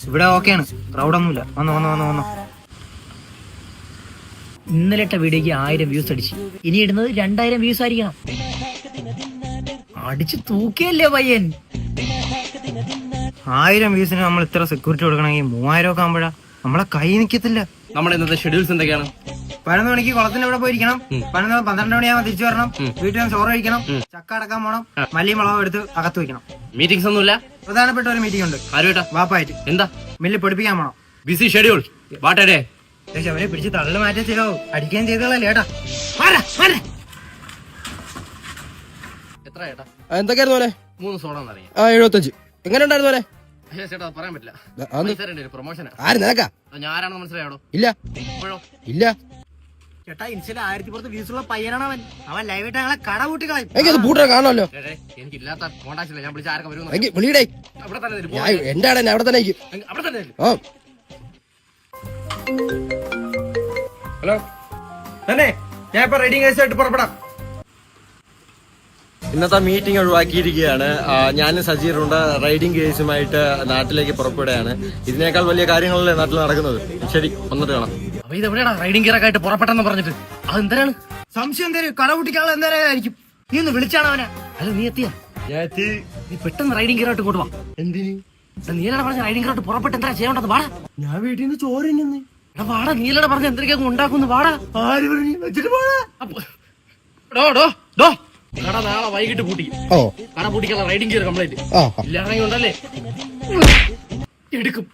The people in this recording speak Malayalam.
ഇവിടെ ഓക്കെയാണ്, ക്രൗഡൊന്നുമില്ല. വന്നു വന്നു വന്നു വന്നു. ഇന്നലെ ഇട്ട വീഡിയോക്ക് 1000 വ്യൂസ് അടിച്ചു. ഇനി ഇടുന്നത് 2000 വ്യൂസ് ആയിരിക്കണം. അടിച്ചു തൂക്കിയല്ലേ പയ്യൻ. 1000 വ്യൂസിന് നമ്മൾ ഇത്ര സെക്യൂരിറ്റി കൊടുക്കണമെങ്കിൽ 3000 ഒക്കെ ആകുമ്പോഴാ നമ്മളെ കൈ നിൽക്കത്തില്ല. നമ്മുടെ ഇന്നത്തെ ഷെഡ്യൂൾസ് എന്തൊക്കെയാണ്? 11 മണിക്ക് കുളത്തിന്റെ ഇവിടെ പോയിരിക്കണം. 12 മണിയാകുമ്പോൾ തിരിച്ചു വരണം. വീട്ടിൽ നിന്ന് ചോറ് കഴിക്കണം. ചക്ക അടക്കാൻ പോണം. മല്ലിയും മുളകും എടുത്ത് അകത്ത് വെക്കണം. മീറ്റിംഗ്സ് ഒന്നുമില്ല? പ്രധാനപ്പെട്ട ഒരു മീറ്റിംഗ് ഉണ്ട്. ആരുമായിട്ടാ? വാപ്പായിട്ട്. എന്താ? മില്ല് പൊടിപ്പിക്കാൻ പോണം. BC schedule. വാട്ടേ അവരെ പിടിച്ച് തള്ളു മാറ്റി ചെയ്തോ, അടിക്കുകയും ചെയ്തോളല്ലേ ഏട്ടാ. എത്ര ഏട്ടാ? എന്തൊക്കെയായിരുന്നു പോലെ? 3 സോഡ എന്നറിയാം. 75. എങ്ങനെ ഉണ്ടായിരുന്നു പോലെ? ചേട്ടാ പറയാൻ പറ്റില്ല. പ്രൊമോഷനാ. ആര് നിനക്കാ? ഞാൻ ആരാണെന്ന് മനസ്സിലായോ? ഇല്ല ഇപ്പോഴോ? ഇല്ല. ചേട്ടാ ഇൻസ്റ്റയിൽ 1000 വ്യൂസുള്ള പയ്യനാണ് അവൻ. അവൻ ലൈവായിട്ട് ഞങ്ങളെ കട കൂട്ടിക്കളയും. എനിക്കത് പൂട്ട കാണുമല്ലോ. എനിക്കില്ലാത്ത കോണ്ടാക്ട് ഇല്ല. ഞാൻ വിളിച്ച ആരൊക്കെ വരും? എനിക്ക് വിളിയടേ. അവിടെ തന്നെ തരും. എന്റെ അവിടെ തന്നെ അവിടെ തന്നെ തരും. ഹലോ തന്നെ, ഞാൻ ഇപ്പൊ റൈഡിംഗ് കേസായിട്ട് പുറപ്പെടാം. ഇന്നത്തെ മീറ്റിംഗ് ഒഴിവാക്കിയിരിക്കുകയാണ്. ഞാനും സജീറുണ്ട് റൈഡിംഗ് കേസുമായിട്ട് നാട്ടിലേക്ക് പുറപ്പെടുകയാണ്. ഇതിനേക്കാൾ വലിയ കാര്യങ്ങളല്ലേ നാട്ടിൽ നടക്കുന്നത്. ശരി, വന്നിട്ട് കാണാം. അപ്പൊ ഇതെവിടെയാണ് റൈഡിംഗ് ഗിയറൊക്കെ പുറപ്പെട്ടെന്ന് പറഞ്ഞിട്ട്? അതെന്തിനാണ്? സംശയം എന്തേലും കട കൂട്ടിക്കാളെ എന്തായാലും നീ ഒന്ന് വിളിച്ചാണ് അവനെ. അല്ല നീ എത്തിയാ? നീ പെട്ടെന്ന് റൈഡിംഗ് ഗിയറായിട്ട് ഇങ്ങോട്ട് വാ. എന്തിന്? നീലട പറഞ്ഞ റൈഡിംഗ് ഗിയറായിട്ട് പുറപ്പെട്ട് എന്താ ചെയ്യേണ്ടത്? വാടാ. ഞാൻ വീട്ടിൽ നിന്ന് ചോറ് തിന്നുന്നു. വാടാ, നീലട പറഞ്ഞ എന്തൊക്കെയൊക്കെ ഉണ്ടാക്കുന്നു. വാടാ. ആര് പറഞ്ഞു? വെച്ചിട്ട് പോടാ. കട നാളെ വൈകിട്ട് പൂട്ടി. കട പൂട്ടിക്കാനുള്ള റൈഡിംഗ് ഗിയർ കംപ്ലൈന്റ് ഇല്ലാണെങ്കിൽ ഉണ്ടല്ലേ എടുക്കും.